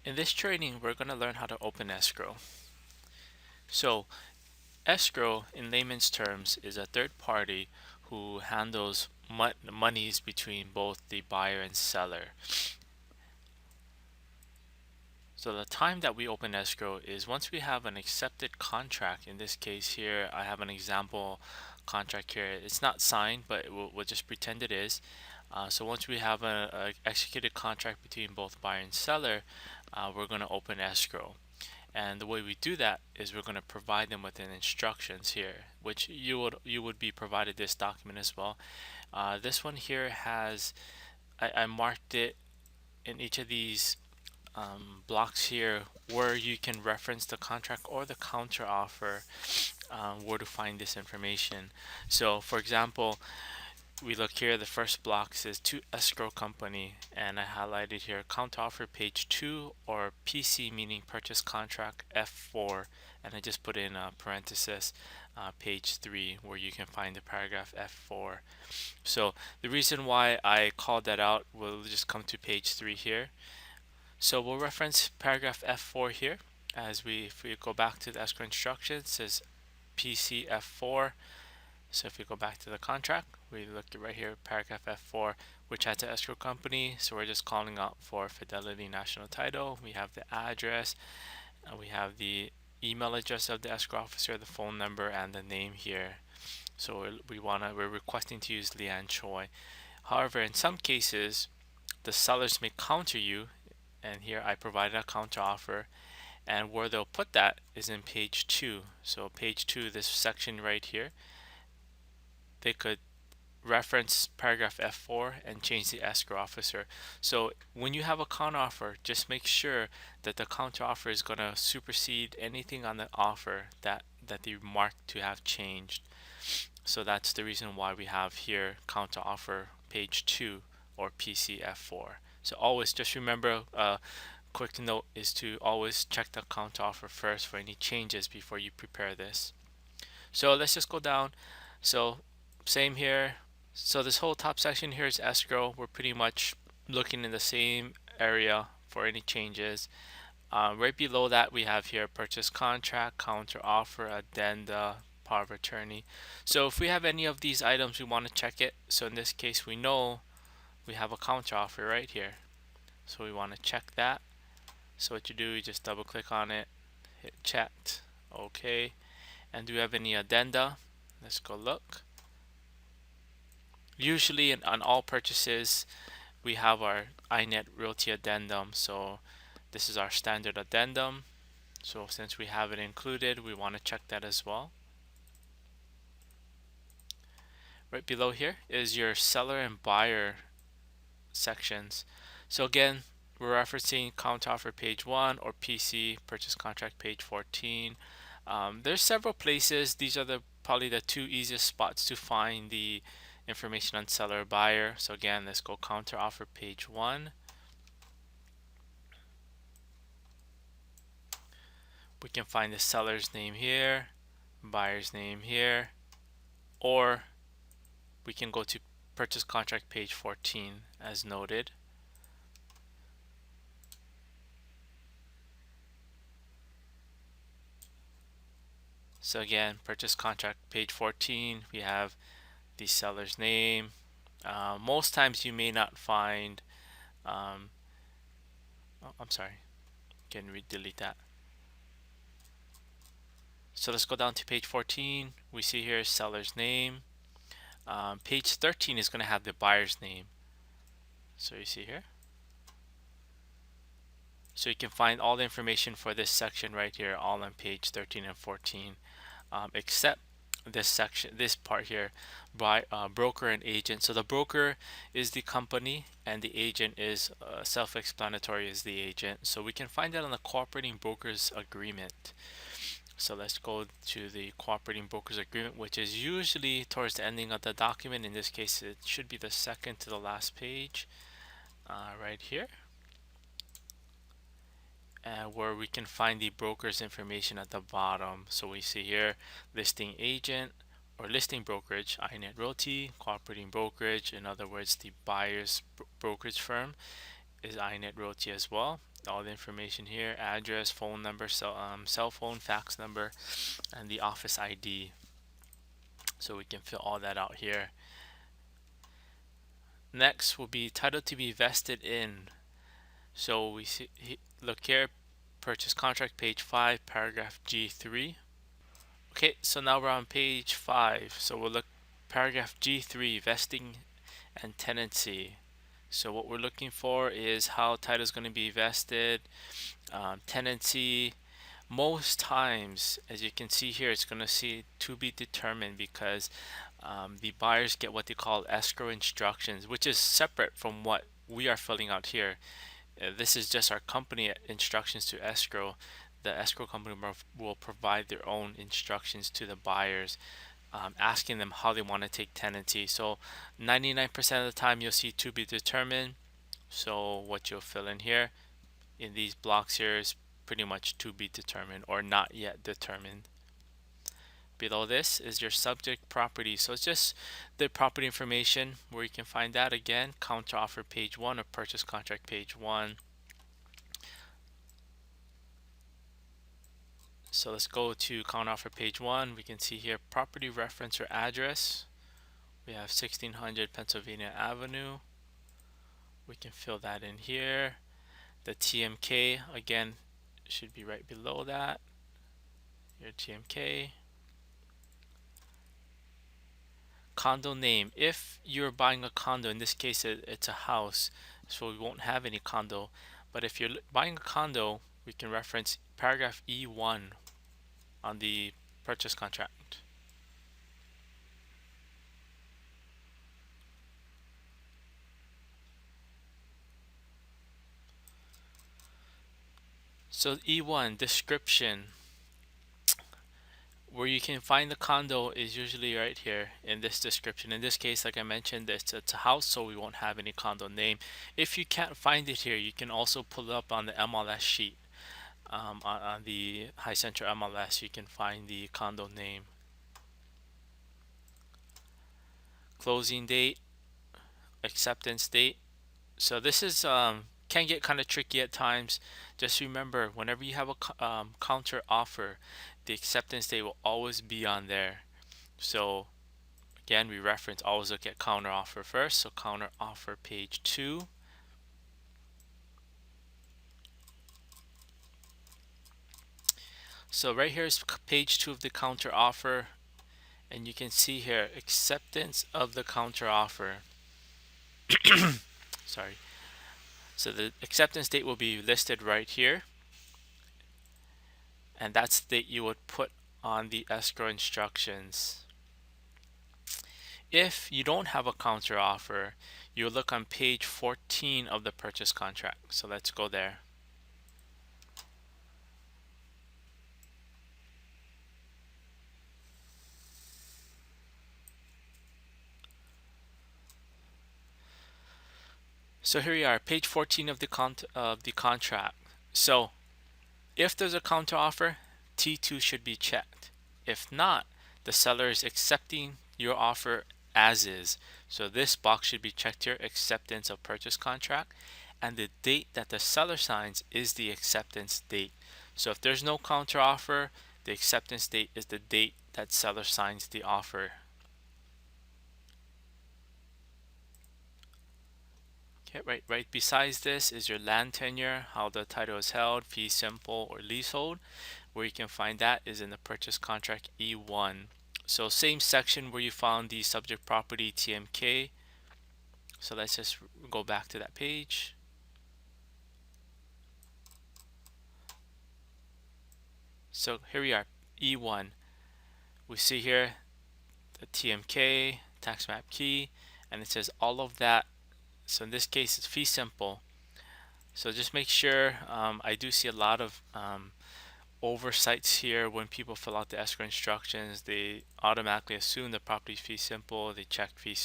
In this training, we're going to learn how to open escrow. So, escrow, in layman's terms, is a third party who handles monies between both the buyer and seller. So the time that we open escrow is once we have an accepted contract. In this case here, I have an example contract here. It's not signed, but we'll just pretend it is. So once we have a executed contract between both buyer and seller, we're going to open escrow. And the way we do that is we're going to provide them with an instructions here, which you would be provided this document as well. This one here has I marked it in each of these blocks here where you can reference the contract or the counter offer, where to find this information. So for example, we look here, the first block says to escrow company, and I highlighted here counter offer page 2, or PC meaning purchase contract F4, and I just put in a parenthesis page 3 where you can find the paragraph F4. So the reason why I called that out, we'll just come to page 3 here. So we'll reference paragraph F4 here. If we go back to the escrow instructions, it says PC F4. So if we go back to the contract, we look right here, paragraph F4, which has the escrow company. So we're just calling out for Fidelity National Title. We have the address, we have the email address of the escrow officer, the phone number, and the name here. So we're requesting to use Leanne Choi. However, in some cases, the sellers may counter you, and here I provided a counter offer, and where they'll put that is in page 2. So page 2, this section right here, they could reference paragraph F4 and change the escrow officer. So when you have a counter offer, just make sure that the counter offer is going to supersede anything on the offer that they marked to have changed. So that's the reason why we have here counter offer page 2 or PCF4. So always just remember, quick note is to always check the counter offer first for any changes before you prepare this. So let's just go down. So same here. So this whole top section here is escrow. We're pretty much looking in the same area for any changes. Right below that we have here purchase contract, counter offer, addenda, power of attorney. So if we have any of these items, we want to check it. So in this case, we know we have a counter offer right here. So we want to check that. So what you do, you just double click on it, hit checked, okay. And do we have any addenda? Let's go look. Usually on all purchases, we have our iNet Realty addendum. So this is our standard addendum. So since we have it included, we want to check that as well. Right below here is your seller and buyer sections. So again, we're referencing counteroffer page 1 or PC purchase contract page 14. There's several places. These are probably the two easiest spots to find the information on seller or buyer. So again, let's go counteroffer page 1. We can find the seller's name here, buyer's name here, or we can go to purchase contract page 14 as noted. So again, purchase contract page 14, we have the seller's name. Most times you may not find, oh, I'm sorry, can we delete that? So let's go down to page 14. We see here seller's name. Page 13 is going to have the buyer's name. So you see here. So you can find all the information for this section right here, all on page 13 and 14, except this section, this part here, by broker and agent. So the broker is the company, and the agent is self-explanatory, is the agent. So we can find that on the cooperating brokers agreement. So let's go to the cooperating brokers agreement, which is usually towards the ending of the document. In this case, it should be the second to the last page, right here, where we can find the broker's information at the bottom. So we see here listing agent or listing brokerage, iNet Realty, cooperating brokerage. In other words, the buyer's brokerage firm is iNet Realty as well. all the information here: address, phone number, cell phone, fax number, and the office ID. So we can fill all that out here. Next will be title to be vested in. So we see, look here, purchase contract, page 5, paragraph G3. Okay, so now we're on page 5. So we'll look paragraph G3, vesting and tenancy. So what we're looking for is how title is going to be vested, tenancy. Most times, as you can see here, it's going to see to be determined because the buyers get what they call escrow instructions, which is separate from what we are filling out here. This is just our company instructions to escrow. The escrow company will provide their own instructions to the buyers, asking them how they want to take tenancy. So 99% of the time you'll see to be determined. So what you'll fill in here in these blocks here is pretty much to be determined or not yet determined. Below this is your subject property. So it's just the property information where you can find that again, counter offer page 1 or purchase contract page 1. So let's go to counter offer page 1. We can see here property reference or address. We have 1600 Pennsylvania Avenue. We can fill that in here. The TMK again should be right below that. Your TMK. Condo name. If you're buying a condo, in this case it's a house, so we won't have any condo. But if you're buying a condo, we can reference paragraph E1 on the purchase contract. So E1 description, where you can find the condo is usually right here in this description. In this case, like I mentioned, it's a house, so we won't have any condo name. If you can't find it here, you can also pull it up on the MLS sheet. On the High Central MLS, you can find the condo name. Closing date, acceptance date. So this is can get kind of tricky at times. Just remember, whenever you have a counter offer, the acceptance date will always be on there. So again, we reference always look at counter offer first. So counter offer page 2. So right here is page 2 of the counter offer, and you can see here acceptance of the counter offer. Sorry. So the acceptance date will be listed right here, and that's the date you would put on the escrow instructions. If you don't have a counter offer, you'll look on page 14 of the purchase contract. So let's go there. So here we are, page 14 of the contract. So if there's a counter offer, T2 should be checked. If not, the seller is accepting your offer as is. So this box should be checked here, acceptance of purchase contract, and the date that the seller signs is the acceptance date. So if there's no counter offer, the acceptance date is the date that seller signs the offer. Okay, right besides this is your land tenure, how the title is held, fee simple or leasehold. Where you can find that is in the purchase contract E1. So same section where you found the subject property TMK. So let's just go back to that page. So here we are, E1. We see here the TMK, tax map key, and it says all of that. So in this case, it's fee simple. So just make sure, I do see a lot of oversights here. When people fill out the escrow instructions, they automatically assume the property fee simple, they check fee.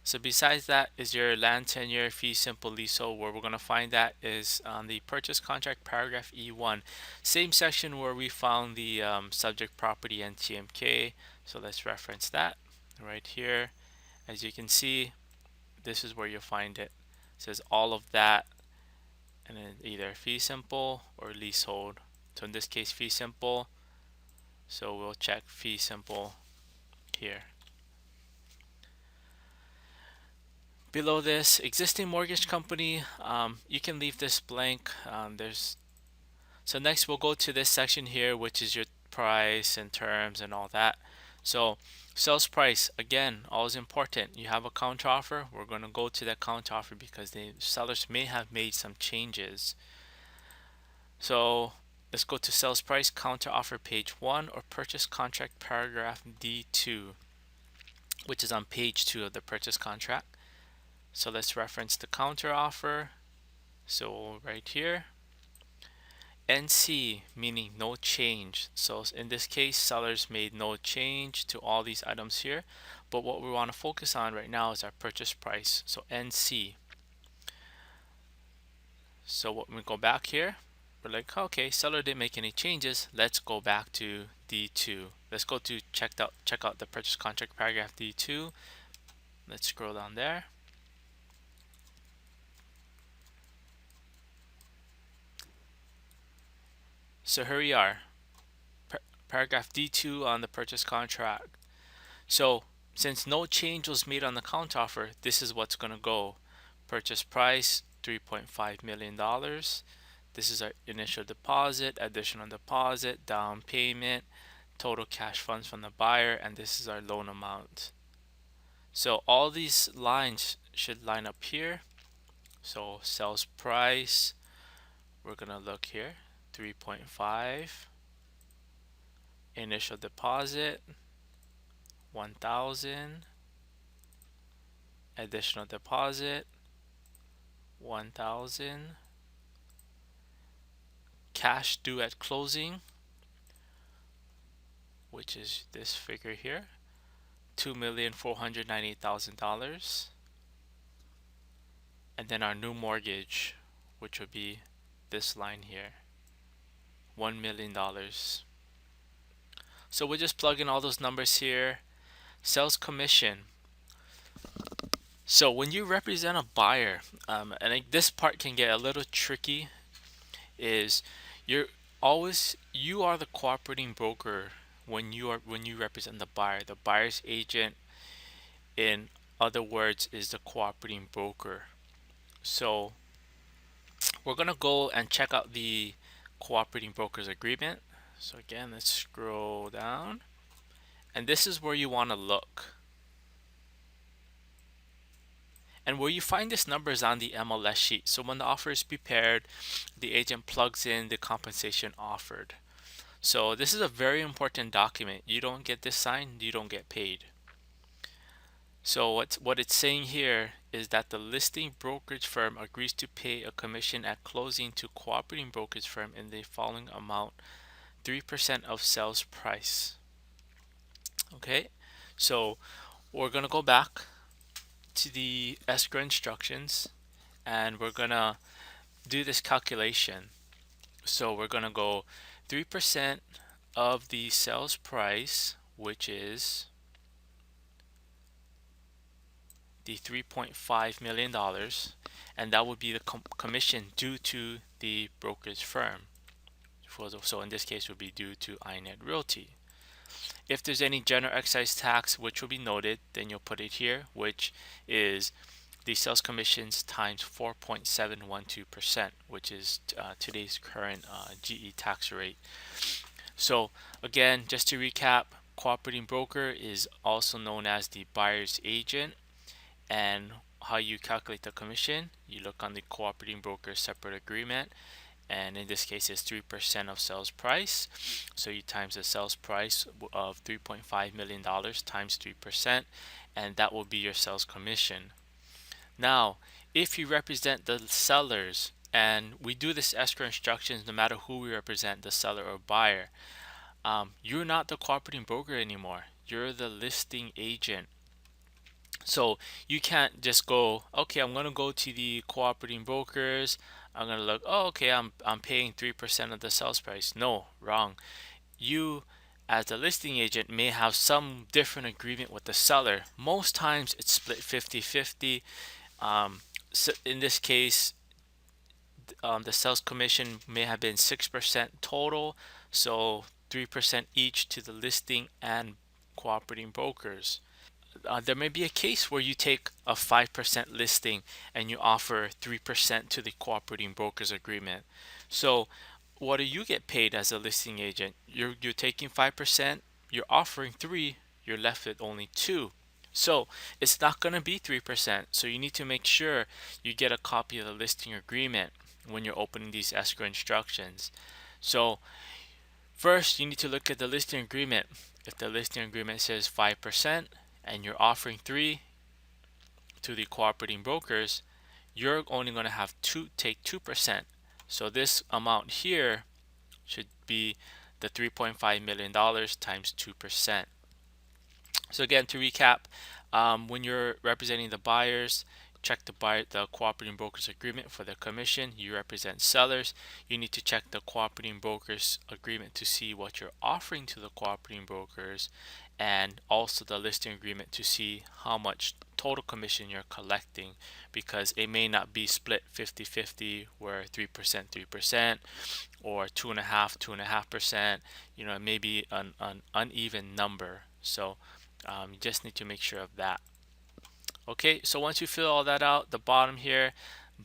So besides that is your land tenure, fee simple, leasehold. Where we're going to find that is on the purchase contract paragraph E1. Same section where we found the subject property and TMK. So let's reference that right here. As you can see, this is where you'll find it. It says all of that, and then either fee simple or leasehold. So in this case, fee simple. So we'll check fee simple here. Below this, existing mortgage company, you can leave this blank. So next we'll go to this section here, which is your price and terms and all that. So sales price, again, always important. You have a counter offer. We're going to go to that counter offer because the sellers may have made some changes. So let's go to sales price, counter offer page 1, or purchase contract paragraph D2, which is on page 2 of the purchase contract. So let's reference the counter offer. So right here, NC meaning no change. So in this case, sellers made no change to all these items here. But what we want to focus on right now is our purchase price. So NC. So when we go back here, we're like, okay, seller didn't make any changes. Let's go back to D2. Let's go to check out the purchase contract paragraph D2. Let's scroll down there. So here we are, paragraph D2 on the purchase contract. So since no change was made on the counteroffer, this is what's going to go. Purchase price, $3.5 million. This is our initial deposit, additional deposit, down payment, total cash funds from the buyer, and this is our loan amount. So all these lines should line up here. So sales price, we're going to look here, 3.5. Initial deposit, 1,000. Additional deposit, 1,000. Cash due at closing, which is this figure here, $2,498,000. And then our new mortgage, which would be this line here, $1 million. So we'll just plug in all those numbers here. Sales commission. So when you represent a buyer, and this part can get a little tricky, is you are the cooperating broker when you represent the buyer. The buyer's agent, in other words, is the cooperating broker. So we're gonna go and check out the cooperating brokers agreement. So again, let's scroll down, and this is where you want to look. And where you find this number is on the MLS sheet. So when the offer is prepared, the agent plugs in the compensation offered. So this is a very important document. You don't get this signed, you don't get paid. So what it's saying here is that the listing brokerage firm agrees to pay a commission at closing to cooperating brokerage firm in the following amount: 3% of sales price. Okay, so we're gonna go back to the escrow instructions and we're gonna do this calculation. So we're gonna go 3% of the sales price, which is the $3.5 million, and that would be the commission due to the brokerage firm. So in this case, it would be due to iNet Realty. If there's any general excise tax, which will be noted, then you'll put it here, which is the sales commissions times 4.712%, which is today's current GE tax rate. So again, just to recap, cooperating broker is also known as the buyer's agent. And how you calculate the commission, you look on the cooperating broker separate agreement, and in this case it's 3% of sales price. So you times the sales price of $3.5 million times 3%, and that will be your sales commission. Now, if you represent the sellers, and we do this escrow instructions no matter who we represent, the seller or buyer, you're not the cooperating broker anymore. You're the listing agent. So you can't just go, okay, I'm gonna go to the cooperating brokers. I'm gonna look, oh, okay, I'm paying 3% of the sales price. No, wrong. You, as the listing agent, may have some different agreement with the seller. Most times it's split 50-50. So in this case, the sales commission may have been 6% total, so 3% each to the listing and cooperating brokers. There may be a case where you take a 5% listing and you offer 3% to the cooperating brokers agreement. So what do you get paid as a listing agent? You're taking 5%, you're offering 3, you're left with only 2. So it's not going to be 3%. So you need to make sure you get a copy of the listing agreement when you're opening these escrow instructions. So first, you need to look at the listing agreement. If the listing agreement says 5% and you're offering 3 to the cooperating brokers, you're only going to have to take 2%. So this amount here should be the $3.5 million times 2%. So again, to recap, when you're representing the buyers, check the cooperating brokers agreement for the commission. You represent sellers. You need to check the cooperating brokers agreement to see what you're offering to the cooperating brokers, and also the listing agreement to see how much total commission you're collecting, because it may not be split 50-50 where 3% 3% or 2.5% it may be an uneven number. So you just need to make sure of that. Okay, so once you fill all that out, the bottom here,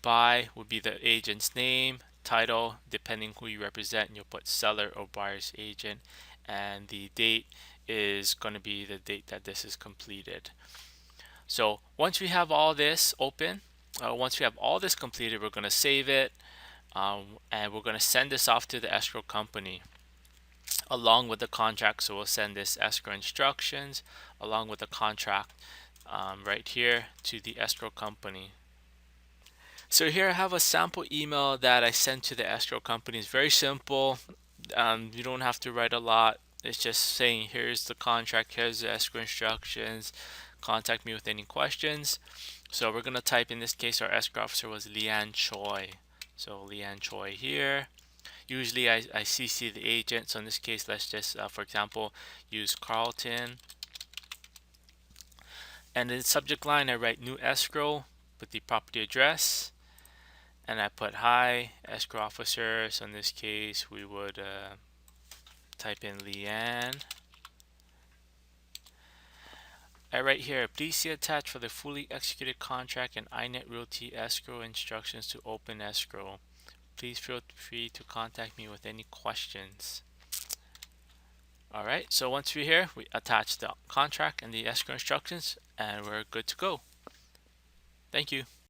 buy would be the agent's name, title, depending who you represent, and you'll put seller or buyer's agent, and the date is going to be the date that this is completed. So once we have all this open, once we have all this completed, we're going to save it, and we're going to send this off to the escrow company along with the contract. So we'll send this escrow instructions along with the contract right here to the escrow company. So here I have a sample email that I sent to the escrow company. It's very simple. You don't have to write a lot. It's just saying, here's the contract, here's the escrow instructions, contact me with any questions. So we're going to type, in this case, our escrow officer was Leanne Choi. So Leanne Choi here. Usually I CC the agent. So in this case, let's just, for example, use Carlton. And in the subject line, I write new escrow with the property address. And I put hi, escrow officer. So in this case, we would type in Leanne. I write here, please see attached for the fully executed contract and iNet Realty escrow instructions to open escrow. Please feel free to contact me with any questions. All right, so once we're here, we attach the contract and the escrow instructions, and we're good to go. Thank you.